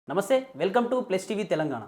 నమస్తే, welcome to plus TV Telangana.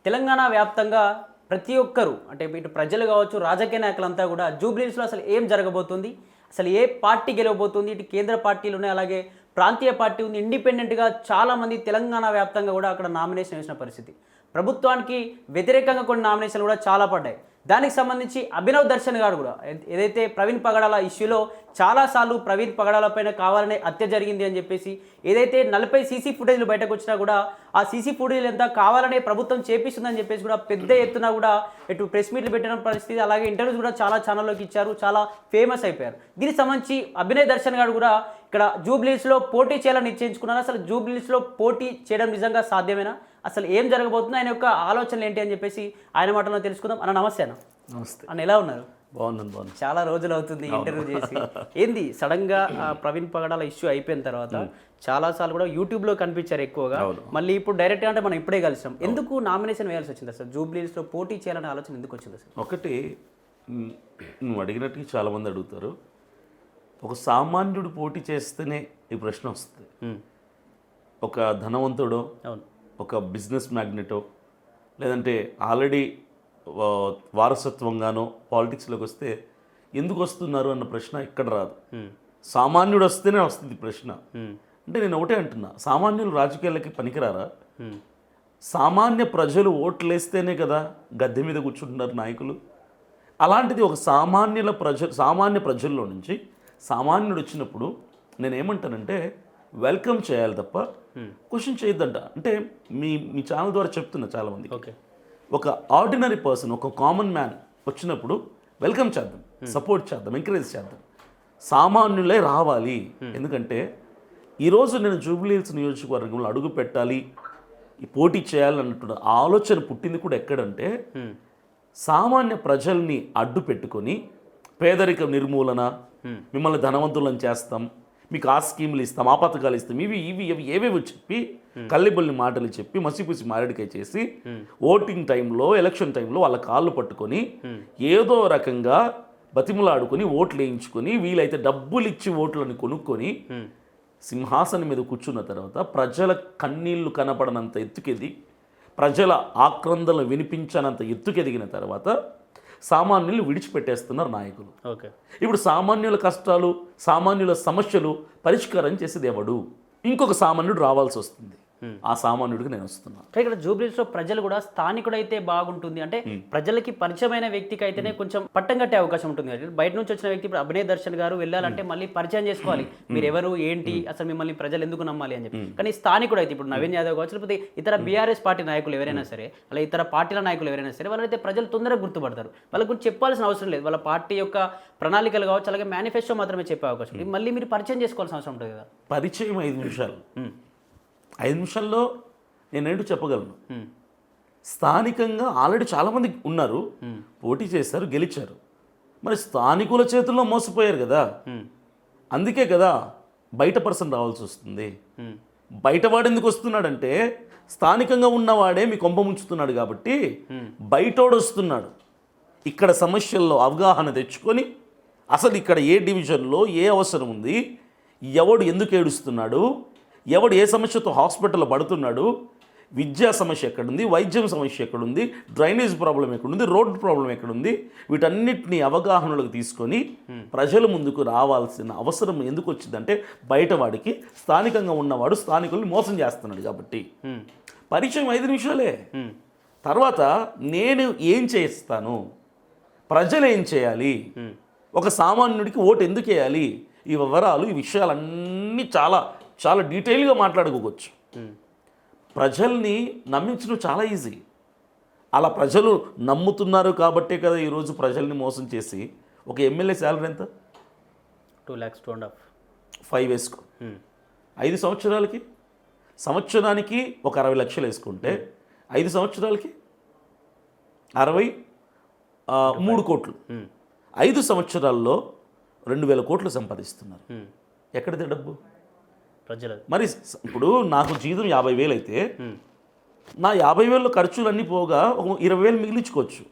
Telangana వ్యాప్తంగా ప్రతి ఒక్కరు అంటే ఇటు ప్రజలు కావచ్చు, రాజకీయ నాయకులంతా కూడా జూబ్లీహిల్స్లో అసలు ఏం జరగబోతుంది, అసలు ఏ పార్టీ గెలవబోతుంది, ఇటు కేంద్ర పార్టీలు ఉన్నాయి, అలాగే ప్రాంతీయ పార్టీ ఉంది, ఇండిపెండెంట్గా చాలామంది తెలంగాణ వ్యాప్తంగా కూడా అక్కడ నామినేషన్ వేసిన పరిస్థితి. ప్రభుత్వానికి వ్యతిరేకంగా కొన్ని నామినేషన్లు కూడా చాలా పడ్డాయి. దానికి సంబంధించి అభినవ్ దర్శన్ గారు కూడా ఏదైతే ప్రవీణ్ పగడాల ఇష్యూలో చాలాసార్లు ప్రవీణ్ పగడాల పైన కావాలనే హత్య జరిగింది అని చెప్పేసి ఏదైతే 40 సీసీ ఫుటేజ్లు బయటకు వచ్చినా కూడా ఆ సీసీ ఫుటేజ్ ఎంత కావాలనే ప్రభుత్వం చేపిస్తుందని చెప్పేసి కూడా పెద్ద ఎత్తున కూడా ఇటు ప్రెస్ మీట్లు పెట్టిన పరిస్థితి, అలాగే ఇంటర్వ్యూస్ కూడా చాలా ఛానల్లోకి ఇచ్చారు, చాలా ఫేమస్ అయిపోయారు. దీనికి సంబంధించి అభినవ్ దర్శన్ గారు కూడా ఇక్కడ జూబ్లీహిల్స్లో పోటీ చేయాలని నిశ్చయించుకున్నారు. అసలు జూబ్లీహిల్స్లో పోటీ చేయడం నిజంగా సాధ్యమేనా, అసలు ఏం జరగబోతుందో, ఆయన యొక్క ఆలోచనలు ఏంటి అని చెప్పేసి ఆయన మాటలో తెలుసుకుందాం. అన్న నమస్తే. అన్న నమస్తే. అన్న ఎలా ఉన్నారు? బాగున్నాను. చాలా రోజులు అవుతుంది ఇంటర్వ్యూ చేసి. ఏంది సడన్గా ప్రవీణ్ పగడాల ఇష్యూ అయిపోయిన తర్వాత చాలాసార్లు కూడా యూట్యూబ్లో కనిపించారు ఎక్కువగా, మళ్ళీ ఇప్పుడు డైరెక్ట్గా అంటే మనం ఇప్పుడే కలిసాం. ఎందుకు నామినేషన్ వేయాల్సి వచ్చింది అసలు, జూబ్లీహిల్స్లో పోటీ చేయాలనే ఆలోచన ఎందుకు వచ్చింది అసలు? ఒకటి, నువ్వు అడిగినట్టుగా చాలామంది అడుగుతారు, ఒక సామాన్యుడు పోటీ చేస్తేనే ఈ ప్రశ్న వస్తుంది. ఒక ధనవంతుడో, ఒక బిజినెస్ మ్యాగ్నెటో, లేదంటే ఆల్రెడీ వారసత్వంగానో పాలిటిక్స్లోకి వస్తే ఎందుకు వస్తున్నారు అన్న ప్రశ్న ఇక్కడ రాదు. సామాన్యుడు వస్తేనే వస్తుంది ప్రశ్న. అంటే నేను ఒకటే అంటున్నా, సామాన్యులు రాజకీయాలకి పనికిరారా? సామాన్య ప్రజలు ఓట్లేస్తేనే కదా గద్దె మీద కూర్చుంటున్నారు నాయకులు. అలాంటిది ఒక సామాన్య ప్రజల్లో నుంచి సామాన్యుడు వచ్చినప్పుడు నేనేమంటానంటే వెల్కమ్ చేయాలి తప్ప క్వశ్చన్ చేయొద్దంట. అంటే మీ ఛానల్ ద్వారా చెప్తున్నా చాలామంది, ఒక ఆర్డినరీ పర్సన్, ఒక కామన్ మ్యాన్ వచ్చినప్పుడు వెల్కమ్ చేద్దాం, సపోర్ట్ చేద్దాం, ఎంకరేజ్ చేద్దాం. సామాన్యులే రావాలి. ఎందుకంటే ఈరోజు నేను జూబ్లీహిల్స్ నియోజకవర్గంలో అడుగు పెట్టాలి, ఈ పోటీ చేయాలన్నట్టు ఆలోచన పుట్టింది కూడా ఎక్కడంటే సామాన్య ప్రజల్ని అడ్డు పెట్టుకొని పేదరిక నిర్మూలన, మిమ్మల్ని ధనవంతులను చేస్తాం, మీకు ఆ స్కీములు ఇస్తాం, ఆ పథకాలు ఇస్తాం, ఇవి ఏవేవో చెప్పి కల్లిబొల్లి మాటలు చెప్పి మసిపూసి మారేడుకాయ చేసి ఓటింగ్ టైంలో, ఎలక్షన్ టైంలో వాళ్ళ కాళ్ళు పట్టుకొని ఏదో రకంగా బతిములాడుకొని ఓట్లు వేయించుకొని వీలైతే డబ్బులు ఇచ్చి ఓట్లను కొనుక్కొని సింహాసనం మీద కూర్చున్న తర్వాత ప్రజల కన్నీళ్లు కనపడనంత ఎత్తుకెది, ప్రజల ఆక్రందనలు వినిపించనంత ఎత్తుకెదిగిన తర్వాత సామాన్యులు విడిచిపెట్టేస్తున్నారు నాయకులు. ఇప్పుడు సామాన్యుల కష్టాలు, సామాన్యుల సమస్యలు పరిష్కారం చేసేది ఎవడు? ఇంకొక సామాన్యుడు రావాల్సి వస్తుంది. ఆ సామాన్యుడికి నేను వస్తున్నా. ఇక్కడ జూబ్లీహిల్స్లో ప్రజలు కూడా స్థానికుడైతే బాగుంటుంది, అంటే ప్రజలకి పరిచయమైన వ్యక్తికి అయితేనే కొంచెం పట్టం కట్టే అవకాశం ఉంటుంది. బయట నుంచి వచ్చిన వ్యక్తి ఇప్పుడు అభినవ్ దర్శన్ గారు వెళ్ళాలంటే మళ్ళీ పరిచయం చేసుకోవాలి, మీరు ఎవరు ఏంటి, అసలు మిమ్మల్ని ప్రజలు ఎందుకు నమ్మాలి అని చెప్పి. కానీ స్థానికుడు అయితే ఇప్పుడు నవీన్ యాదవ్ కావచ్చు, లేకపోతే ఇతర బీఆర్ఎస్ పార్టీ నాయకులు ఎవరైనా సరే, అలా ఇతర పార్టీల నాయకులు ఎవరైనా సరే, వాళ్ళైతే ప్రజలు తొందరగా గుర్తుపడతారు. వాళ్ళ గురించి చెప్పాల్సిన అవసరం లేదు, వాళ్ళ పార్టీ యొక్క ప్రణాళికలు కావచ్చు, అలాగే మేనిఫెస్టో మాత్రమే చెప్పే అవకాశం ఉంది. మళ్ళీ మీరు పరిచయం చేసుకోవాల్సిన అవసరం ఉంటుంది కదా. పరిచయం 5 నిమిషాలు, 5 నిమిషాల్లో నేనేంటో చెప్పగలను. స్థానికంగా ఆల్రెడీ చాలామంది ఉన్నారు, పోటీ చేశారు, గెలిచారు. మరి స్థానికుల చేతుల్లో మోసపోయారు కదా. అందుకే కదా బయట పర్సన్ రావాల్సి వస్తుంది. బయటవాడు ఎందుకు వస్తున్నాడంటే స్థానికంగా ఉన్నవాడే మీ కొంప ముంచుతున్నాడు కాబట్టి బయటోడు వస్తున్నాడు. ఇక్కడ సమస్యల్లో అవగాహన తెచ్చుకొని అసలు ఇక్కడ ఏ డివిజన్లో ఏ అవసరం ఉంది, ఎవడు ఎందుకు ఏడుస్తున్నాడు, ఎవడు ఏ సమస్యతో హాస్పిటల్లో పడుతున్నాడు, విద్యా సమస్య ఎక్కడుంది, వైద్యం సమస్య ఎక్కడుంది, డ్రైనేజ్ ప్రాబ్లం ఎక్కడుంది, రోడ్డు ప్రాబ్లం ఎక్కడుంది, వీటన్నిటిని అవగాహనలోకి తీసుకొని ప్రజల ముందుకు రావాల్సిన అవసరం ఎందుకు వచ్చిందంటే బయటవాడికి స్థానికంగా ఉన్నవాడు స్థానికుల్ని మోసం చేస్తున్నాడు కాబట్టి. పరిచయం 5 నిమిషాలే. తర్వాత నేను ఏం చేస్తాను, ప్రజలు ఏం చేయాలి, ఒక సామాన్యుడికి ఓటు ఎందుకు వేయాలి, ఈ వివరాలు, ఈ విషయాలన్నీ చాలా చాలా డీటెయిల్గా మాట్లాడుకోవచ్చు. ప్రజల్ని నమ్మించడం చాలా ఈజీ. అలా ప్రజలు నమ్ముతున్నారు కాబట్టే కదా ఈరోజు ప్రజల్ని మోసం చేసి ఒక ఎమ్మెల్యే శాలరీ ఎంత? 2 lakhs, 2.5, 5 వేసుకో, 5 సంవత్సరాలకి, సంవత్సరానికి ఒక 60 లక్షలు వేసుకుంటే 5 సంవత్సరాలకి 63 కోట్లు. 5 సంవత్సరాల్లో 2,000 కోట్లు సంపాదిస్తున్నారు. ఎక్కడిది డబ్బు? ప్రజలు. మరి ఇప్పుడు నాకు జీతం 50,000 అయితే నా 50,000 ఖర్చులన్నీ పోగా ఒక 20,000 మిగిలించుకోవచ్చు.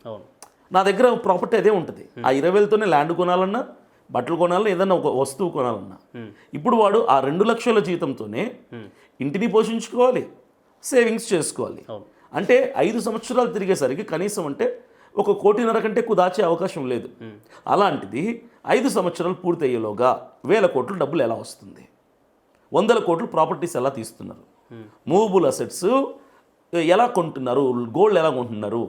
నా దగ్గర ప్రాపర్టీ అదే ఉంటుంది. ఆ 20,000తోనే ల్యాండ్ కొనాలన్నా, బట్టలు కొనాలన్నా, ఏదన్నా ఒక వస్తువు కొనాలన్నా. ఇప్పుడు వాడు ఆ 2 లక్షల జీతంతోనే ఇంటిని పోషించుకోవాలి, సేవింగ్స్ చేసుకోవాలి. అవును. అంటే 5 సంవత్సరాలు తిరిగేసరికి కనీసం అంటే 1.5 కోటి కంటే ఎక్కువ దాచే అవకాశం లేదు. అలాంటిది 5 సంవత్సరాలు పూర్తయ్యేలోగా 1000 కోట్లు డబ్బులు ఎలా వస్తుంది, 100 కోట్లు ప్రాపర్టీస్ ఎలా తీస్తున్నారు, మూవబుల్ అసెట్స్ ఎలా కొంటున్నారు, గోల్డ్ ఎలా కొంటున్నారు,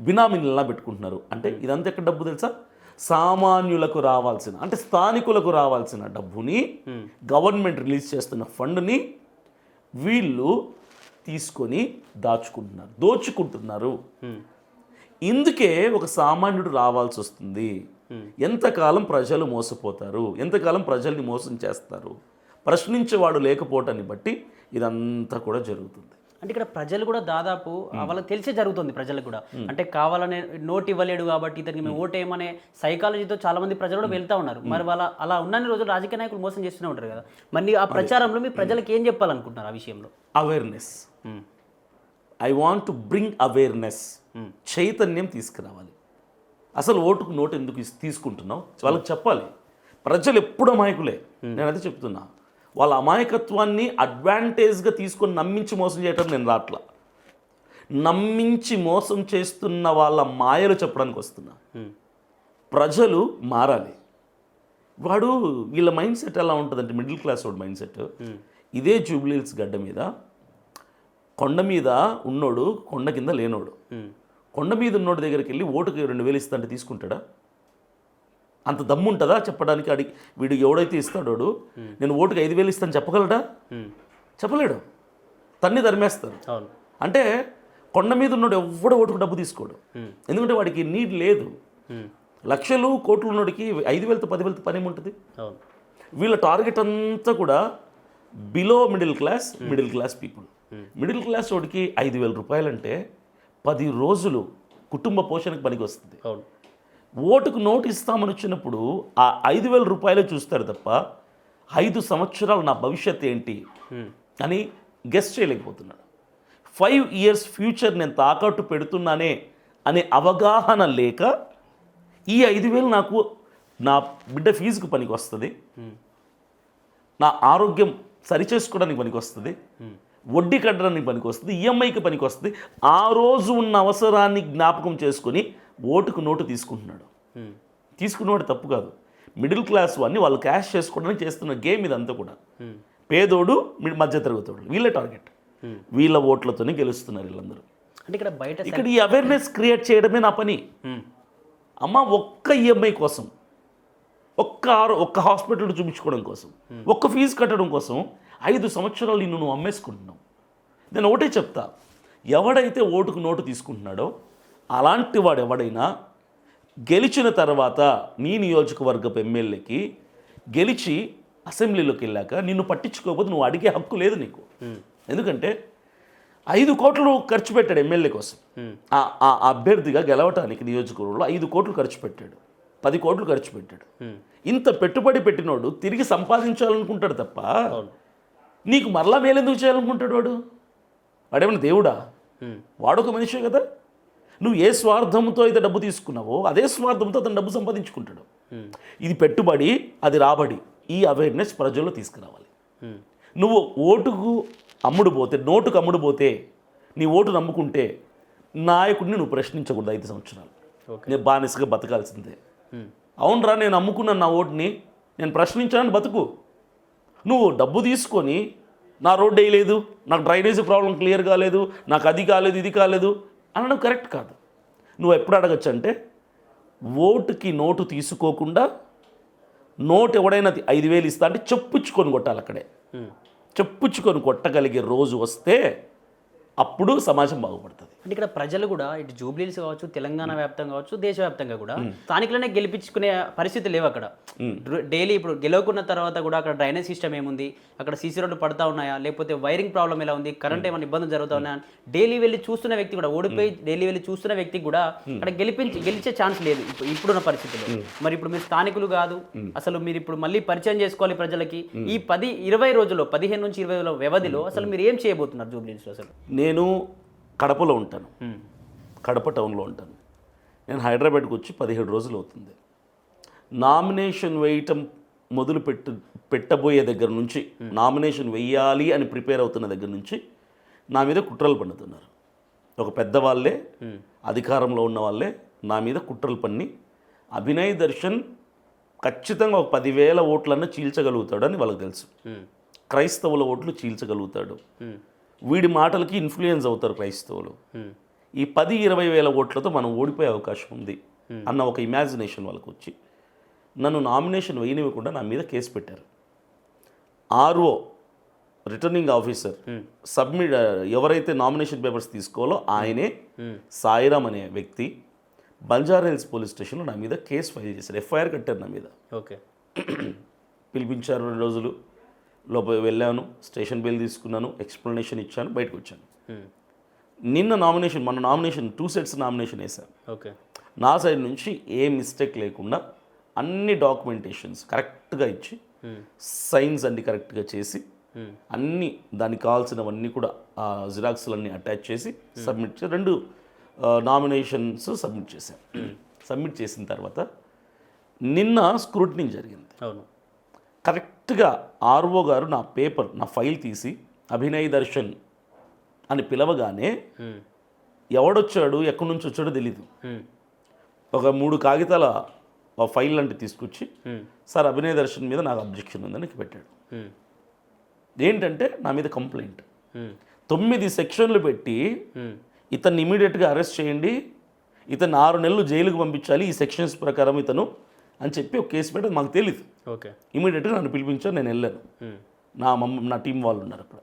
బినామీలు ఎలా పెట్టుకుంటున్నారు. అంటే ఇదంతా ఎక్కడ డబ్బు తెలుసా? సామాన్యులకు రావాల్సిన, అంటే స్థానికులకు రావాల్సిన డబ్బుని గవర్నమెంట్ రిలీజ్ చేస్తున్న ఫండ్ని వీళ్ళు తీసుకొని దోచుకుంటున్నారు. ఇందుకే ఒక సామాన్యుడు రావాల్సి వస్తుంది. ఎంతకాలం ప్రజలు మోసపోతారు, ఎంతకాలం ప్రజల్ని మోసం చేస్తారు, ప్రశ్నించేవాడు లేకపోవటాన్ని బట్టి ఇదంతా కూడా జరుగుతుంది. అంటే ఇక్కడ ప్రజలు కూడా దాదాపు వాళ్ళకి తెలిసే జరుగుతుంది ప్రజలకు కూడా. అంటే కావాలనే నోట్ ఇవ్వలేడు కాబట్టి ఇతనికి మేము ఓటేయమనే సైకాలజీతో చాలా మంది ప్రజలు కూడా వెళ్తా ఉన్నారు. మరి వాళ్ళ అలా ఉన్నన్ని రోజులు రాజకీయ నాయకులు మోసం చేస్తూనే ఉంటారు కదా. మరి ఆ ప్రచారంలో మీ ప్రజలకు ఏం చెప్పాలనుకుంటున్నారు ఆ విషయంలో? Awareness. I want to bring awareness, చైతన్యం తీసుకురావాలి. అసలు ఓటుకు నోటు ఎందుకు తీసుకుంటున్నావు వాళ్ళకి చెప్పాలి. ప్రజలు ఎప్పుడు అమాయకులే, నేను అదే చెప్తున్నా. వాళ్ళ అమాయకత్వాన్ని అడ్వాంటేజ్గా తీసుకొని నమ్మించి మోసం చేయటం నేను రాట్లా. నమ్మించి మోసం చేస్తున్న వాళ్ళ మాయలు చెప్పడానికి వస్తున్నా. ప్రజలు మారాలి. వీళ్ళ మైండ్ సెట్ ఎలా ఉంటుందంటే, మిడిల్ క్లాస్ వాడు మైండ్ సెట్ ఇదే జూబ్లీహిల్స్ గడ్డ మీద, కొండ మీద ఉన్నోడు కొండ కింద లేనోడు. కొండ మీద ఉన్నోడి దగ్గరికి వెళ్ళి ఓటుకి 2000 ఇస్తా అంటే తీసుకుంటాడా? అంత దమ్ము ఉంటుందా చెప్పడానికి? వీడు ఎవడైతే ఇస్తాడోడు నేను ఓటుకి 5000 ఇస్తాను చెప్పగలడా? చెప్పలేడు. తన్ని ధర్మేస్తారు. అంటే కొండ మీద ఉన్నాడు ఎవడో ఓటుకు డబ్బు తీసుకోడు. ఎందుకంటే వాడికి నీడ్ లేదు. లక్షలు కోట్లు ఉన్నోడికి 5000తో 10,000తో పని ఏముంటుంది? వీళ్ళ టార్గెట్ అంతా కూడా below middle class people. Middle class వాడికి 5,000 రూపాయలు అంటే 10 రోజులు కుటుంబ పోషణకు పనికి వస్తుంది. ఓటుకు నోటు ఇస్తామని వచ్చినప్పుడు ఆ 5,000 రూపాయలే చూస్తారు తప్ప 5 సంవత్సరాలు నా భవిష్యత్ ఏంటి అని గెస్ చేయలేకపోతున్నాడు. 5 years ఫ్యూచర్ నేను తాకట్టు పెడుతున్నానే అనే అవగాహన లేక ఈ 5,000 నాకు నా బిడ్డ ఫీజుకు పనికి వస్తుంది, నా ఆరోగ్యం సరిచేసుకోవడానికి పనికి వస్తుంది, వడ్డీ కట్టడానికి పనికి వస్తుంది, ఈఎంఐకి పనికి వస్తుంది, ఆ రోజు ఉన్న అవసరాన్ని జ్ఞాపకం చేసుకొని ఓటుకు నోటు తీసుకున్నవాడు తప్పు కాదు. మిడిల్ క్లాస్ వాడిని వాళ్ళు క్యాష్ చేసుకోవడానికి చేస్తున్న గేమ్ ఇదంతా కూడా. పేదోడు మధ్యతరగతోడు వీళ్ళే టార్గెట్. వీళ్ళ ఓట్లతోనే గెలుస్తున్నారు వీళ్ళందరూ. అంటే ఇక్కడ ఈ అవేర్నెస్ క్రియేట్ చేయడమే నా పని. అమ్మ, ఒక్క ఈఎంఐ కోసం, ఒక్క హాస్పిటల్ చూపించుకోవడం కోసం, ఒక్క ఫీజు కట్టడం కోసం 5 సంవత్సరాలు నువ్వు అమ్మేసుకుంటున్నావు. నేను ఒకటే చెప్తా, ఎవడైతే ఓటుకు నోటు తీసుకుంటున్నాడో అలాంటి వాడు ఎవడైనా గెలిచిన తర్వాత నీ నియోజకవర్గపు ఎమ్మెల్యేకి గెలిచి అసెంబ్లీలోకి వెళ్ళాక నిన్ను పట్టించుకోకపోతే నువ్వు అడిగే హక్కు లేదు నీకు. ఎందుకంటే 5 కోట్లు ఖర్చు పెట్టాడు ఎమ్మెల్యే కోసం. ఆ అభ్యర్థిగా గెలవటానికి నియోజకవర్గంలో 5 కోట్లు ఖర్చు పెట్టాడు, 10 కోట్లు ఖర్చు పెట్టాడు. ఇంత పెట్టుబడి పెట్టినోడు తిరిగి సంపాదించాలనుకుంటాడు తప్ప నీకు మరలా మేలెందుకు చేయాలనుకుంటాడు? వాడేమన్నా దేవుడా? వాడొక మనిషే కదా. నువ్వు ఏ స్వార్థంతో అయితే డబ్బు తీసుకున్నావో అదే స్వార్థంతో అతను డబ్బు సంపాదించుకుంటాడు. ఇది పెట్టుబడి, అది రాబడి. ఈ అవేర్నెస్ ప్రజల్లో తీసుకురావాలి. నువ్వు ఓటుకు నోటుకు అమ్ముడు పోతే, నీ ఓటు నమ్ముకుంటే నాయకుడిని నువ్వు ప్రశ్నించకూడదు 5 సంవత్సరాలు. నేను బానిసగా బతకాల్సిందే. అవునరా, నేను అమ్ముకున్నాను నా ఓటుని, నేను ప్రశ్నించానని బతుకు. నువ్వు డబ్బు తీసుకొని నా రోడ్డు వేయలేదు, నాకు డ్రైనేజ్ ప్రాబ్లం క్లియర్ కాలేదు, నాకు అది కాలేదు ఇది కాలేదు అనడం కరెక్ట్ కాదు. నువ్వు ఎప్పుడు అడగచ్చు అంటే, ఓటుకి నోటు తీసుకోకుండా నోటు ఎవడైనా 5,000 ఇస్తా అంటే చెప్పుచ్చుకొని కొట్టాలి. అక్కడే చెప్పుచ్చుకొని కొట్టగలిగే రోజు వస్తే అప్పుడు సమాజం బాగుపడుతుంది. అంటే ఇక్కడ ప్రజలు కూడా ఇటు జూబ్లీహిల్స్ కావచ్చు, తెలంగాణ వ్యాప్తంగా కావచ్చు, దేశవ్యాప్తంగా కూడా స్థానికులనే గెలిపించుకునే పరిస్థితి లేవు అక్కడ. డైలీ ఇప్పుడు గెలవకున్న తర్వాత కూడా అక్కడ డ్రైనేజ్ సిస్టమ్ ఏముంది, అక్కడ సీసీ రోడ్లు పడతా ఉన్నాయా, లేకపోతే వైరింగ్ ప్రాబ్లం ఎలా ఉంది, కరెంట్ ఏమైనా ఇబ్బందులు జరుగుతా ఉన్నాయా, డైలీ వెళ్ళి చూస్తున్న వ్యక్తి కూడా, ఓడిపోయి డైలీ వెళ్ళి చూస్తున్న వ్యక్తికి కూడా అక్కడ గెలిచే ఛాన్స్ లేదు ఇప్పుడున్న పరిస్థితుల్లో. మరి ఇప్పుడు మీరు స్థానికులు కాదు, అసలు మీరు ఇప్పుడు మళ్ళీ పరిచయం చేసుకోవాలి ప్రజలకి. ఈ 10-20 రోజుల్లో, 15 నుంచి 20 రోజుల వ్యవధిలో అసలు మీరు ఏం చేయబోతున్నారు జూబ్లీహిల్స్లో? అసలు నేను కడపలో ఉంటాను, కడప టౌన్లో ఉంటాను. నేను హైదరాబాద్కి వచ్చి 17 రోజులు అవుతుంది. నామినేషన్ వేయటం పెట్టబోయే దగ్గర నుంచి, నామినేషన్ వెయ్యాలి అని ప్రిపేర్ అవుతున్న దగ్గర నుంచి నా మీద కుట్రలు పన్నుతున్నారు. ఒక పెద్దవాళ్ళే అధికారంలో ఉన్న వాళ్ళే నా మీద కుట్రలు పన్ని అభినయ్ దర్శన్ ఖచ్చితంగా ఒక 10,000 ఓట్లన్నా చీల్చగలుగుతాడని వాళ్ళకి తెలుసు. క్రైస్తవుల ఓట్లు చీల్చగలుగుతాడు, వీడి మాటలకి ఇన్ఫ్లుయెన్స్ అవుతారు క్రైస్తవులు, ఈ 10-20 వేల ఓట్లతో మనం ఓడిపోయే అవకాశం ఉంది అన్న ఒక ఇమాజినేషన్ వాళ్ళకి వచ్చి నన్ను నామినేషన్ వేయనివ్వకుండా నా మీద కేసు పెట్టారు. ఆర్ఓ రిటర్నింగ్ ఆఫీసర్ ఎవరైతే నామినేషన్ పేపర్స్ తీసుకోవాలో ఆయనే సాయిరామ్ అనే వ్యక్తి బంజారాహిల్స్ పోలీస్ స్టేషన్లో నా మీద కేసు ఫైల్ చేశారు, ఎఫ్ఐఆర్ కట్టారు నా మీద. ఓకే. పిలిపించారు, 2 రోజులు లోపల వెళ్ళాను, స్టేషన్ బెయిల్ తీసుకున్నాను, ఎక్స్ప్లెనేషన్ ఇచ్చాను, బయటకు వచ్చాను. నిన్న మన నామినేషన్ 2 sets నామినేషన్ వేశాను. ఓకే. నా సైడ్ నుంచి ఏ మిస్టేక్ లేకుండా అన్ని డాక్యుమెంటేషన్స్ కరెక్ట్గా ఇచ్చి సైన్స్ అన్ని కరెక్ట్గా చేసి అన్ని దానికి కావాల్సినవన్నీ కూడా జిరాక్స్లన్నీ అటాచ్ చేసి సబ్మిట్ చేసి 2 నామినేషన్స్ సబ్మిట్ చేశాను. సబ్మిట్ చేసిన తర్వాత నిన్న స్క్రూటినింగ్ జరిగింది. అవును. కరెక్ట్గా ఆర్ఓ గారు నా ఫైల్ తీసి అభినయ్ దర్శన్ అని పిలవగానే ఎవడొచ్చాడు ఎక్కడి నుంచి వచ్చాడో తెలీదు. ఒక 3 కాగితాల ఫైల్ లాంటివి తీసుకొచ్చి సార్ అభినయ్ దర్శన్ మీద నాకు అబ్జెక్షన్ ఉందని పెట్టాడు. ఏంటంటే నా మీద కంప్లైంట్ 9 సెక్షన్లు పెట్టి ఇతన్ని ఇమీడియట్గా అరెస్ట్ చేయండి, ఇతను 6 నెలలు జైలుకు పంపించాలి ఈ సెక్షన్స్ ప్రకారం ఇతను అని చెప్పి ఒక కేసు పెట్టదు మాకు తెలియదు. ఓకే. ఇమీడియట్గా నన్ను పిలిపించారు, నేను వెళ్ళాను. నా టీం వాళ్ళు ఉన్నారు అక్కడ.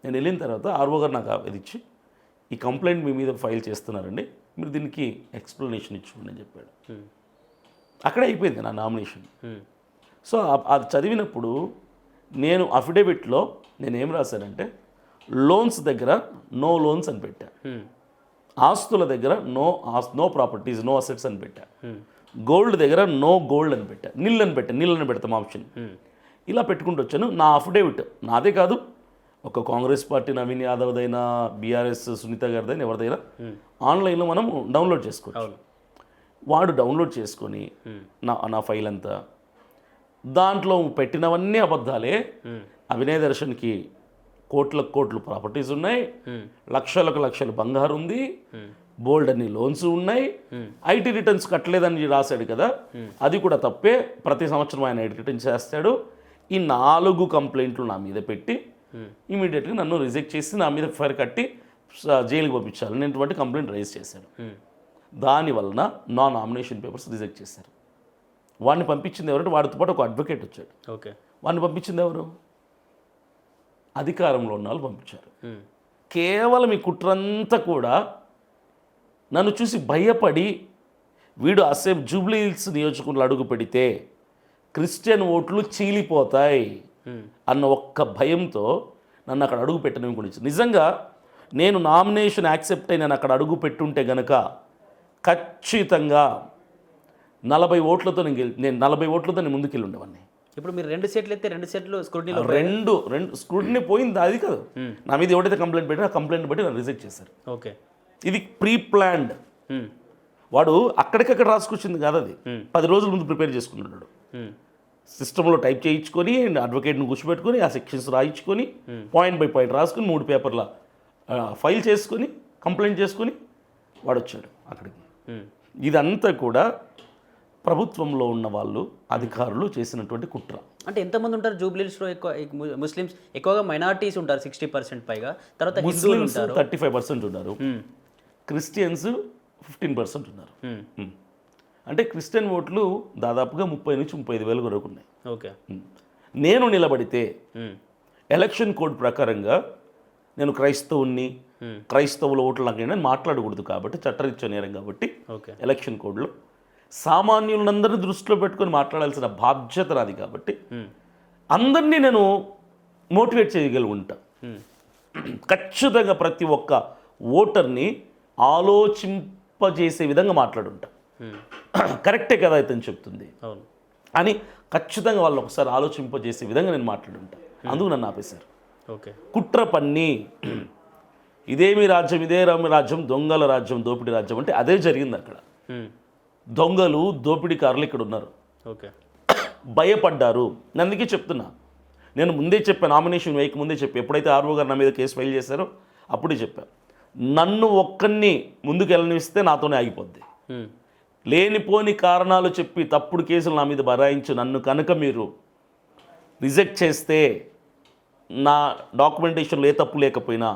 నేను వెళ్ళిన తర్వాత ఆర్ఓ గారు నాకు ఇది ఇచ్చి ఈ కంప్లైంట్ మీ మీద ఫైల్ చేస్తున్నారండి, మీరు దీనికి ఎక్స్ప్లెనేషన్ ఇచ్చుకోండి అని చెప్పాడు. అక్కడే అయిపోయింది నా నామినేషన్. సో అది చదివినప్పుడు నేను అఫిడవిట్లో నేనేం రాశానంటే లోన్స్ దగ్గర నో లోన్స్ అని పెట్టా, ఆస్తుల దగ్గర నో ప్రాపర్టీస్ నో అసెట్స్ అని పెట్టా, గోల్డ్ దగ్గర నో గోల్డ్ అని పెట్టా, నిల్ అని పెడతాం ఆప్షన్. ఇలా పెట్టుకుంటూ వచ్చాను. నా అఫిడవిట్ నాదే కాదు, ఒక కాంగ్రెస్ పార్టీ నవీన్ యాదవ్దైనా బీఆర్ఎస్ సునీత గారిదైనా ఎవరిదైనా ఆన్లైన్లో మనం డౌన్లోడ్ చేసుకోవచ్చు. వాడు డౌన్లోడ్ చేసుకొని నా ఫైల్ అంతా దాంట్లో పెట్టినవన్నీ అబద్ధాలే. అభినయ్ దర్శన్కి కోట్లు ప్రాపర్టీస్ ఉన్నాయి, లక్షలు బంగారు ఉంది, బోల్డ్ అన్ని లోన్స్ ఉన్నాయి, ఐటీ రిటర్న్స్ కట్టలేదని రాశాడు కదా, అది కూడా తప్పే. ప్రతి సంవత్సరం ఆయన ఐటీ రిటర్న్స్ చేస్తాడు. ఈ 4 కంప్లైంట్లు నా మీద పెట్టి ఇమీడియట్గా నన్ను రిజెక్ట్ చేసి నా మీద ఎఫ్ఐఆర్ కట్టి జైలుకి పంపించాలి అనేటువంటి కంప్లైంట్ రైజ్ చేశాడు. దానివలన నా నామినేషన్ పేపర్స్ రిజెక్ట్ చేశారు. వాడిని పంపించింది ఎవరంటే వాడితో పాటు ఒక అడ్వకేట్ వచ్చాడు. ఓకే. వాడిని పంపించింది ఎవరు? అధికారంలో ఉన్న వాళ్ళు పంపించారు. కేవలం ఈ కుట్రంతా కూడా నన్ను చూసి భయపడి వీడు జూబ్లీ హిల్స్ నియోజకవర్గంలో అడుగు పెడితే క్రిస్టియన్ ఓట్లు చీలిపోతాయి అన్న ఒక్క భయంతో నన్ను అక్కడ అడుగు పెట్టడం గురించి. నిజంగా నేను నామినేషన్ యాక్సెప్ట్ అయి నేను అక్కడ అడుగు పెట్టుంటే గనక ఖచ్చితంగా 40 ఓట్లతో నేను 40 ఓట్లతో నేను ముందుకెళ్ళి ఉండేవాడిని. ఇప్పుడు మీరు 2 సెట్లు అయితే 2 సెట్లు స్క్రూటినీలో రెండు స్క్రూటినీ పోయింది. అది కాదు, నా మీద ఎవడైతే కంప్లైంట్ పెట్టారో ఆ కంప్లైంట్ బట్టి నన్ను రిజెక్ట్ చేశారు. ఓకే. ఇది ప్రీ ప్లాన్డ్. వాడు అక్కడికక్కడ రాసుకొచ్చింది కాదు, అది 10 రోజుల ముందు ప్రిపేర్ చేసుకున్నాడు. సిస్టంలో టైప్ చేయించుకొని అడ్వకేట్ని కూర్చోబెట్టుకొని ఆ సెక్షన్స్ రాయించుకొని పాయింట్ బై పాయింట్ రాసుకొని 3 పేపర్ల ఫైల్ చేసుకొని కంప్లైంట్ చేసుకొని వాడు వచ్చాడు అక్కడికి. ఇదంతా కూడా ప్రభుత్వంలో ఉన్న వాళ్ళు అధికారులు చేసినటువంటి కుట్ర. అంటే ఎంతమంది ఉంటారు జూబ్లీహిల్స్లో? ఎక్కువ ముస్లిమ్స్, ఎక్కువగా మైనారిటీస్ ఉంటారు 60% పైగా, తర్వాత ముస్లిమ్స్ 35% ఉన్నారు, క్రిస్టియన్స్ 15% ఉన్నారు. అంటే క్రిస్టియన్ ఓట్లు దాదాపుగా 30 నుంచి 35 వేల వరకు ఉన్నాయి. ఓకే. నేను నిలబడితే ఎలక్షన్ కోడ్ ప్రకారంగా నేను క్రైస్తవుల ఓట్లు నాకు నేను మాట్లాడకూడదు కాబట్టి చట్టరీత్యా నేరం కాబట్టి ఎలక్షన్ కోడ్లో సామాన్యులందరినీ దృష్టిలో పెట్టుకొని మాట్లాడాల్సిన బాధ్యత నాది కాబట్టి అందరినీ నేను మోటివేట్ చేయగలుగుంటా. ఖచ్చితంగా ప్రతి ఒక్క ఓటర్ని ఆలోచింపజేసే విధంగా మాట్లాడుంటా. కరెక్టే కదా ఇతను చెప్తుంది అని ఖచ్చితంగా వాళ్ళు ఒకసారి ఆలోచింపజేసే విధంగా నేను మాట్లాడుంటా. అందుకు నన్ను ఆపేశారు. ఓకే. కుట్ర పన్ని ఇదేమి రాజ్యం, ఇదే రాజ్యం, దొంగల రాజ్యం, దోపిడీ రాజ్యం అంటే అదే జరిగింది అక్కడ. దొంగలు దోపిడీకారులు ఇక్కడ ఉన్నారు. ఓకే. భయపడ్డారు. నేను అందుకే చెప్తున్నా, నేను ముందే చెప్పాను, నామినేషన్ వేయక ముందే చెప్పి ఎప్పుడైతే ఆర్ఓ గారు నా మీద కేసు ఫైల్ చేశారో అప్పుడే చెప్పాను, నన్ను ఒక్కరిని ముందుకు వెళ్ళనిస్తే నాతోనే ఆగిపోద్ది. లేనిపోని కారణాలు చెప్పి తప్పుడు కేసులు నా మీద బరాయించి నన్ను కనుక మీరు రిజెక్ట్ చేస్తే, నా డాక్యుమెంటేషన్లో ఏ తప్పు లేకపోయినా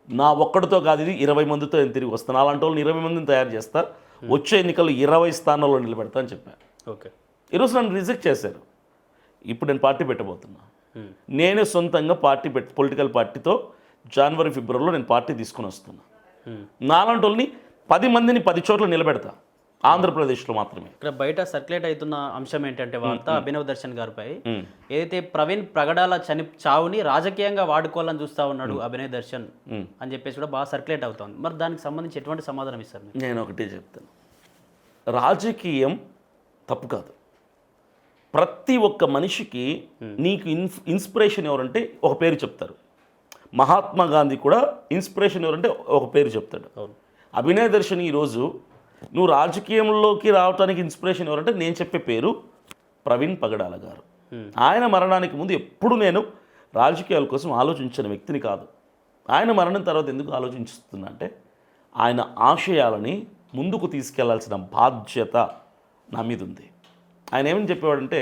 నా ఒక్కడితో కాదు, ఇది 20 మందితో నేను తిరిగి వస్తాను. అలాంటి వాళ్ళని 20 మందిని తయారు చేస్తా, వచ్చే ఎన్నికలు 20 స్థానాల్లో నిలబెడతా అని చెప్పాను. ఓకే, ఈరోజు నన్ను రిజెక్ట్ చేశారు. ఇప్పుడు నేను పార్టీ పెట్టబోతున్నా. నేనే సొంతంగా పొలిటికల్ పార్టీతో జనవరి ఫిబ్రవరిలో నేను పార్టీ తీసుకుని వస్తున్నా. నాలాంటి వాళ్ళని 10 మందిని 10 చోట్ల నిలబెడతా, ఆంధ్రప్రదేశ్లో మాత్రమే. ఇక్కడ బయట సర్క్యులేట్ అవుతున్న అంశం ఏంటంటే వార్త అభినవ్ దర్శన్ గారిపై ఏదైతే ప్రవీణ్ పగడాల చావుని రాజకీయంగా వాడుకోవాలని చూస్తా ఉన్నాడు అభినవ్ దర్శన్ అని చెప్పేసి కూడా బాగా సర్క్యులేట్ అవుతుంది. మరి దానికి సంబంధించి ఎటువంటి సమాధానం ఇస్తారు మీరు? నేను ఒకటే చెప్తాను, రాజకీయం తప్పు కాదు. ప్రతి ఒక్క మనిషికి నీకు ఇన్స్పిరేషన్ ఎవరంటే ఒక పేరు చెప్తారు. మహాత్మా గాంధీ కూడా ఇన్స్పిరేషన్ ఎవరంటే ఒక పేరు చెప్తాడు. అభినవ్ దర్శన్ ఈరోజు నువ్వు రాజకీయంలోకి రావడానికి ఇన్స్పిరేషన్ ఎవరంటే నేను చెప్పే పేరు ప్రవీణ్ పగడాల గారు. ఆయన మరణానికి ముందు ఎప్పుడు నేను రాజకీయాల కోసం ఆలోచించిన వ్యక్తిని కాదు. ఆయన మరణం తర్వాత ఎందుకు ఆలోచిస్తున్నా అంటే, ఆయన ఆశయాలని ముందుకు తీసుకెళ్లాల్సిన బాధ్యత నా మీద ఉంది. ఆయన ఏమని చెప్పేవాడంటే,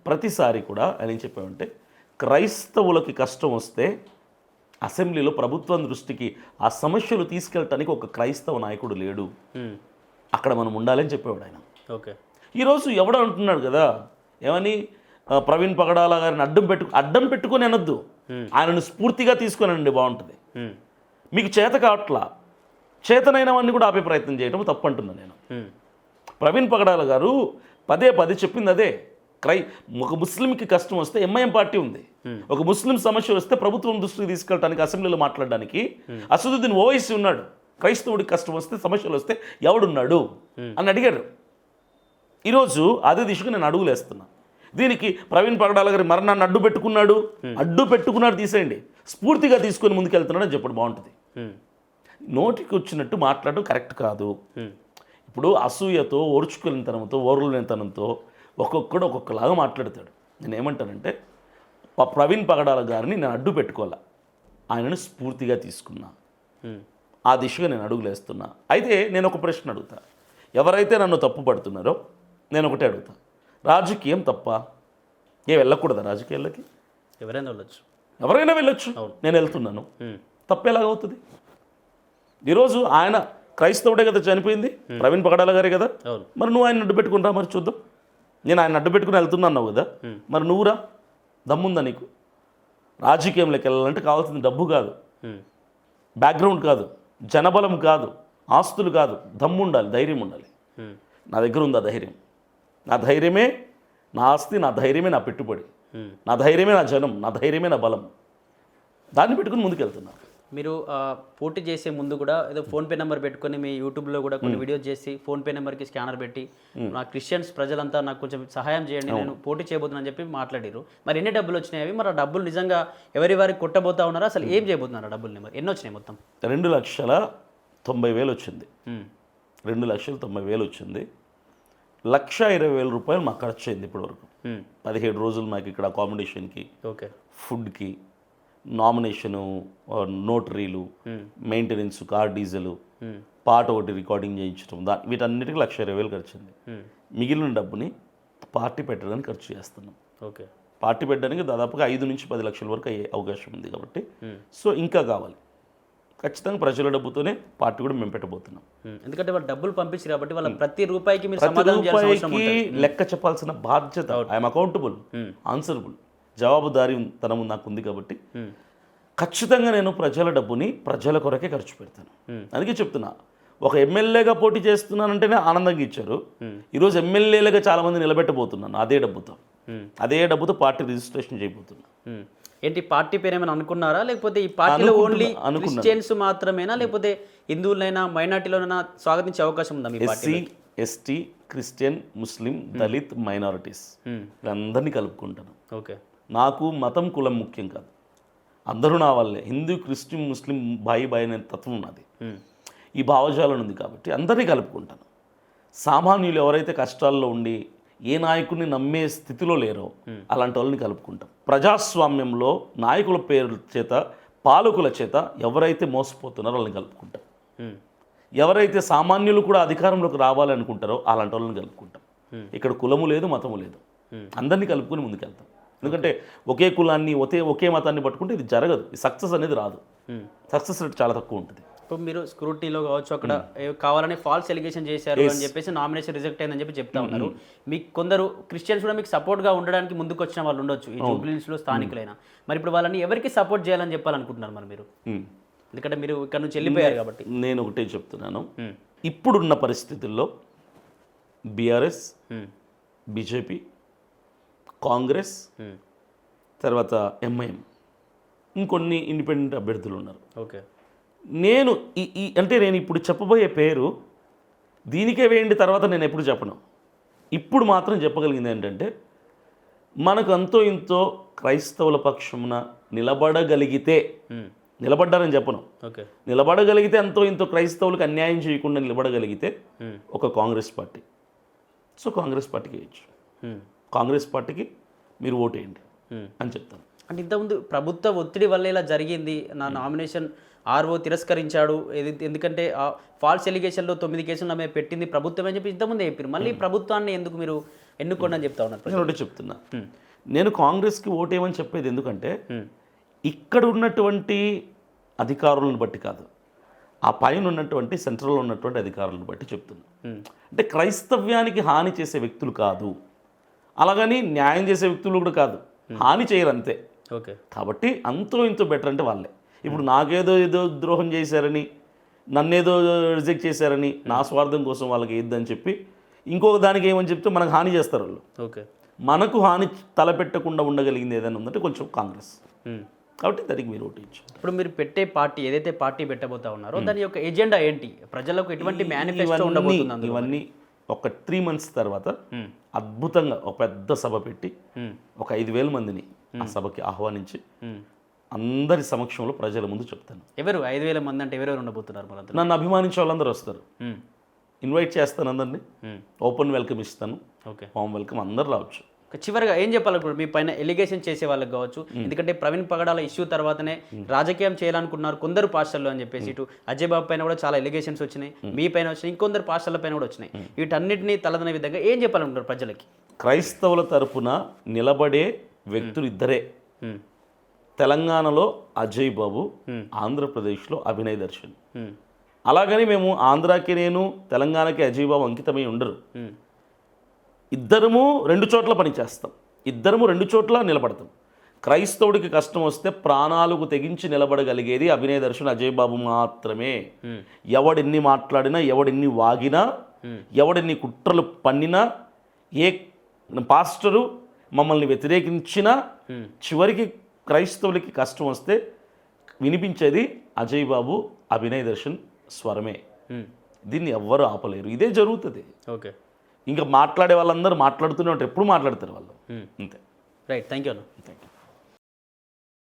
ప్రతిసారి కూడా ఆయన ఏం చెప్పేవాడంటే, క్రైస్తవులకి కష్టం వస్తే అసెంబ్లీలో ప్రభుత్వం దృష్టికి ఆ సమస్యలు తీసుకెళ్ళటానికి ఒక క్రైస్తవ నాయకుడు లేడు, అక్కడ మనం ఉండాలని చెప్పేవాడు ఆయన. ఓకే, ఈరోజు ఎవడో అంటున్నాడు కదా, ఏమని ప్రవీణ్ పగడాల గారిని అడ్డం పెట్టుకొని అనొద్దు, ఆయనను స్ఫూర్తిగా తీసుకొనండి, బాగుంటుంది. మీకు చేత కావట్లా, చేతనైనవన్నీ కూడా ఆపే ప్రయత్నం చేయడం తప్పు అంటున్నాను నేను. ప్రవీణ్ పగడాల గారు పదే చెప్పింది అదే. ఒక ముస్లింకి కష్టం వస్తే ఎంఐఎం పార్టీ ఉంది, ఒక ముస్లిం సమస్య వస్తే ప్రభుత్వం దృష్టికి తీసుకెళ్ళడానికి అసెంబ్లీలో మాట్లాడడానికి అసదుద్దీన్ ఓవైసీ ఉన్నాడు. క్రైస్తవుడికి కష్టం వస్తే సమస్యలు వస్తే ఎవడున్నాడు అని అడిగారు. ఈరోజు అదే దిశగా నేను అడుగులేస్తున్నా. దీనికి ప్రవీణ్ పగడాల గారి మరణాన్ని అడ్డు పెట్టుకున్నాడు తీసేయండి, స్ఫూర్తిగా తీసుకొని ముందుకెళ్తున్నాడు అని చెప్పడం బాగుంటుంది. నోటికి వచ్చినట్టు మాట్లాడడం కరెక్ట్ కాదు. ఇప్పుడు అసూయతో, ఓర్చుకునేతనంతో ఒక్కొక్కడు ఒక్కొక్కలాగా మాట్లాడతాడు. నేను ఏమంటానంటే, ప్రవీణ్ పగడాల గారిని నేను అడ్డు పెట్టుకోవాలా, ఆయనను స్ఫూర్తిగా తీసుకున్నా, ఆ దిశగా నేను అడుగులేస్తున్నా. అయితే నేను ఒక ప్రశ్న అడుగుతా, ఎవరైతే నన్ను తప్పు పడుతున్నారో నేను ఒకటే అడుగుతా, రాజకీయం తప్ప? వెళ్ళకూడదా రాజకీయాల్లోకి? ఎవరైనా వెళ్ళొచ్చు, నేను వెళ్తున్నాను, తప్పు ఎలాగవుతుంది? ఈరోజు ఆయన క్రైస్తవుడే కదా చనిపోయింది, ప్రవీణ్ పగడాల గారే కదా, మరి నువ్వు ఆయన అడ్డు పెట్టుకుని రా, మరి చూద్దాం. నేను ఆయన అడ్డు పెట్టుకుని వెళ్తున్నావు కదా, మరి నువ్వురా, దమ్ముందా నీకు? రాజకీయంలోకి వెళ్ళాలంటే కావాల్సింది డబ్బు కాదు, బ్యాక్గ్రౌండ్ కాదు, జనబలం కాదు, ఆస్తులు కాదు, దమ్ము ఉండాలి, ధైర్యం ఉండాలి. నా దగ్గర ఉంది ఆ ధైర్యం. నా ధైర్యమే నా ఆస్తి, నా ధైర్యమే నా పెట్టుబడి, నా ధైర్యమే నా జనం, నా ధైర్యమే నా బలం. దాన్ని పెట్టుకుని ముందుకెళ్తున్నా. మీరు పోటీ చేసే ముందు కూడా ఏదో ఫోన్పే నెంబర్ పెట్టుకొని మీ యూట్యూబ్లో కూడా కొన్ని వీడియోస్ చేసి ఫోన్పే నెంబర్కి స్కానర్ పెట్టి నా క్రిస్టియన్స్ ప్రజలంతా నాకు కొంచెం సహాయం చేయండి, నేను పోటీ చేయబోతున్నాను చెప్పి మాట్లాడారు. మరి ఎన్ని డబ్బులు వచ్చినాయి అవి? మరి ఆ డబ్బులు నిజంగా ఎవరి కొట్టబోతా ఉన్నారా? అసలు ఏం చేయబోతున్నారు ఆ డబ్బులు? నెంబర్ ఎన్ని వచ్చినాయి? మొత్తం 2,90,000 వచ్చింది. 2,90,000 వచ్చింది. 1,20,000 రూపాయలు మాకు ఖర్చు అయింది ఇప్పటివరకు. 17 రోజులు మాకు ఇక్కడ అకామిడేషన్కి, ఓకే, ఫుడ్కి, నామినేషను, నోటరీలు, మెయింటెనెన్స్, కార్ డీజిల్, పాట ఒకటి రికార్డింగ్ చేయించడం, వీటన్నిటికీ 1,20,000 ఖర్చు అయింది. మిగిలిన డబ్బుని పార్టీ పెట్టడానికి ఖర్చు చేస్తున్నాం. ఓకే, పార్టీ పెట్టడానికి దాదాపుగా 5 నుంచి 10 లక్షల వరకు అయ్యే అవకాశం ఉంది కాబట్టి, సో ఇంకా కావాలి. ఖచ్చితంగా ప్రజల డబ్బుతోనే పార్టీ కూడా మేము పెట్టబోతున్నాం. ఎందుకంటే వాళ్ళు డబ్బులు పంపించారు కాబట్టి వాళ్ళ ప్రతి రూపాయికి లెక్క చెప్పాల్సిన బాధ్యత, ఐఎమ్ అకౌంటబుల్, ఆన్సరబుల్, జవాబుదారీతనం నాకు ఉంది కాబట్టి ఖచ్చితంగా నేను ప్రజల డబ్బుని ప్రజల కొరకే ఖర్చు పెడతాను. అందుకే చెప్తున్నా, ఒక ఎమ్మెల్యేగా పోటీ చేస్తున్నానంటేనే ఆనందంగా ఇచ్చారు. ఈరోజు ఎమ్మెల్యేలుగా చాలామంది నిలబెట్టబోతున్నాను అదే డబ్బుతో పార్టీ రిజిస్ట్రేషన్ చేయబోతున్నా. ఏంటి పార్టీ పేరు ఏమైనా అనుకున్నారా? లేకపోతే ఈ పార్టీలో ఓన్లీ క్రిస్టియన్స్ మాత్రమేనా, లేకపోతే హిందువులైనా మైనార్టీలోనైనా స్వాగతించే అవకాశం ఉందా? ఎస్సీ, ఎస్టీ, క్రిస్టియన్, ముస్లిం, దళిత్, మైనారిటీస్ వీళ్ళందరినీ కలుపుకుంటాను. ఓకే, నాకు మతం, కులం ముఖ్యం కాదు, అందరూ నా వాళ్ళే. హిందూ, క్రిస్టియన్, ముస్లిం బాయి అనే తత్వం ఉన్నది, ఈ భావజాలం ఉంది కాబట్టి అందరినీ కలుపుకుంటాను. సామాన్యులు ఎవరైతే కష్టాల్లో ఉండి ఏ నాయకుడిని నమ్మే స్థితిలో లేరో అలాంటి వాళ్ళని కలుపుకుంటాం. ప్రజాస్వామ్యంలో నాయకుల పేరు చేత పాలకుల చేత ఎవరైతే మోసపోతున్నారో వాళ్ళని కలుపుకుంటాం, ఎవరైతే సామాన్యులు కూడా అధికారంలోకి రావాలనుకుంటారో అలాంటి వాళ్ళని కలుపుకుంటాం. ఇక్కడ కులము లేదు, మతము లేదు, అందరినీ కలుపుకొని ముందుకెళ్తాం. ఎందుకంటే ఒకే కులాన్ని ఒకే మతాన్ని పట్టుకుంటే ఇది జరగదు, ఈ సక్సెస్ అనేది రాదు, సక్సెస్ రేట్ చాలా తక్కువ ఉంటుంది. ఇప్పుడు మీరు స్క్రూటీలో కావచ్చు అక్కడ కావాలని ఫాల్స్ ఎలిగేషన్ చేశారు అని చెప్పేసి నామినేషన్ రిజెక్ట్ అయిందని చెప్పి చెప్తా ఉన్నారు. మీకు కొందరు క్రిస్టియన్స్ కూడా మీకు సపోర్ట్గా ఉండడానికి ముందుకు వచ్చిన వాళ్ళు ఉండొచ్చు, ఈ జూబ్లీహిల్స్లో స్థానికులైనా. మరి ఇప్పుడు వాళ్ళని ఎవరికి సపోర్ట్ చేయాలని చెప్పాలనుకుంటున్నారు మరి మీరు? ఎందుకంటే మీరు ఇక్కడ నుంచి వెళ్ళిపోయారు కాబట్టి. నేను ఒకటే చెప్తున్నాను, ఇప్పుడున్న పరిస్థితుల్లో బీఆర్ఎస్, బీజేపీ, కాంగ్రెస్, తర్వాత ఎంఐఎం, ఇంకొన్ని ఇండిపెండెంట్ అభ్యర్థులు ఉన్నారు. ఓకే, నేను అంటే నేను ఇప్పుడు చెప్పబోయే పేరు దీనికే వేయండి, తర్వాత నేను ఎప్పుడు చెప్పను. ఇప్పుడు మాత్రం చెప్పగలిగింది ఏంటంటే, మనకు అంతో ఇంతో క్రైస్తవుల పక్షమున నిలబడగలిగితే, నిలబడ్డారని చెప్పను, ఓకే, నిలబడగలిగితే అంతో ఇంతో క్రైస్తవులకు అన్యాయం చేయకుండా నిలబడగలిగితే ఒక కాంగ్రెస్ పార్టీ. సో కాంగ్రెస్ పార్టీకి వేయచ్చు, కాంగ్రెస్ పార్టీకి మీరు ఓటేయండి అని చెప్తాను. అంటే ఇంతకుముందు ప్రభుత్వ ఒత్తిడి వల్ల ఇలా జరిగింది, నా నామినేషన్ ఆర్ఓ తిరస్కరించాడు, ఎందుకంటే ఫాల్స్ ఎలిగేషన్లో 9 కేసులు నా మీద పెట్టింది ప్రభుత్వం అని చెప్పి ఇంతకుముందే చెప్పారు. మళ్ళీ ప్రభుత్వాన్ని ఎందుకు మీరు ఎన్నుకోండి అని చెప్తా ఉన్నారు? నేను ఒకటి చెప్తున్నా, నేను కాంగ్రెస్కి ఓటేయమని చెప్పేది ఎందుకంటే ఇక్కడ ఉన్నటువంటి అధికారులను బట్టి కాదు, ఆ పైన ఉన్నటువంటి సెంట్రల్లో ఉన్నటువంటి అధికారులను బట్టి చెప్తున్నా. అంటే క్రైస్తవ్యానికి హాని చేసే వ్యక్తులు కాదు, అలాగని న్యాయం చేసే వ్యక్తులు కూడా కాదు, హాని చేయరు అంతే. ఓకే, కాబట్టి అంతో ఇంతో బెటర్ అంటే వాళ్ళే. ఇప్పుడు నాకేదో ద్రోహం చేశారని, నన్నేదో రిజెక్ట్ చేశారని, నా స్వార్థం కోసం వాళ్ళకి ఏద్దని చెప్పి ఇంకొక దానికి ఏమని చెప్తే మనకు హాని చేస్తారు వాళ్ళు. ఓకే, మనకు హాని తలపెట్టకుండా ఉండగలిగింది ఏదైనా ఉందంటే కొంచెం కాంగ్రెస్. కాబట్టి దానికి మీరు ఓటు ఇచ్చారు. ఇప్పుడు మీరు పెట్టే పార్టీ ఏదైతే పార్టీ పెట్టబోతా ఉన్నారో దాని యొక్క ఎజెండా ఏంటి, ప్రజలకు ఎటువంటి మేనిఫెస్టో ఉండబోతుంది? ఇవన్నీ ఒక 3 months తర్వాత అద్భుతంగా ఒక పెద్ద సభ పెట్టి ఒక 5,000 మందిని ఆ సభకి ఆహ్వానించి అందరి సమక్షంలో ప్రజల ముందు చెప్తాను. ఎవరు 5,000 మంది అంటే ఎవరెవరు ఉండబోతున్నారు? మన నన్ను అభిమానించే వాళ్ళందరూ వస్తారు, ఇన్వైట్ చేస్తాను అందరినీ, ఓపెన్ వెల్కమ్ ఇస్తాను, ఓకే, వామ్ వెల్కమ్, అందరు రావచ్చు. చివరిగా ఏం చెప్పాలనుకుంటారు మీ పైన ఎలిగేషన్ చేసే వాళ్ళకి కావచ్చు? ఎందుకంటే ప్రవీణ్ పగడాల ఇష్యూ తర్వాతనే రాజకీయం చేయాలనుకున్నారు కొందరు పాస్టర్లు అని చెప్పేసి, ఇటు అజయ్ బాబు పైన కూడా చాలా ఎలిగేషన్స్ వచ్చినాయి, మీ పైన వచ్చినాయి, ఇంకొందరు పాస్టర్ల పైన కూడా వచ్చినాయి. వీటన్నిటిని తలదనే విధంగా ఏం చెప్పాలనుకుంటారు ప్రజలకి? క్రైస్తవుల తరపున నిలబడే వ్యక్తులు ఇద్దరే, తెలంగాణలో అజయ్ బాబు, ఆంధ్రప్రదేశ్లో అభినయ్ దర్శన్. అలాగని మేము ఆంధ్రాకి నేను, తెలంగాణకి అజయ్ బాబు అంకితమై ఉండరు. ఇద్దరము 2 చోట్ల పనిచేస్తాం, ఇద్దరము 2 చోట్ల నిలబడతాం. క్రైస్తవుడికి కష్టం వస్తే ప్రాణాలకు తెగించి నిలబడగలిగేది అభినయ్ దర్శన్, అజయ్ బాబు మాత్రమే. ఎవడెన్ని మాట్లాడినా, ఎవడెన్ని వాగినా, ఎవడెన్ని కుట్రలు పన్నినా, ఏ పాస్టరు మమ్మల్ని వ్యతిరేకించినా, చివరికి క్రైస్తవులకి కష్టం వస్తే వినిపించేది అజయ్ బాబు, అభినయ్ దర్శన్ స్వరమే. దీన్ని ఎవ్వరూ ఆపలేరు, ఇదే జరుగుతుంది. ఓకే, ఇంకా మాట్లాడే వాళ్ళందరూ మాట్లాడుతూనే ఉంటారు, ఎప్పుడు మాట్లాడతారు వాళ్ళు, అంతే. రైట్, థ్యాంక్ యూ అన్న. Thank you.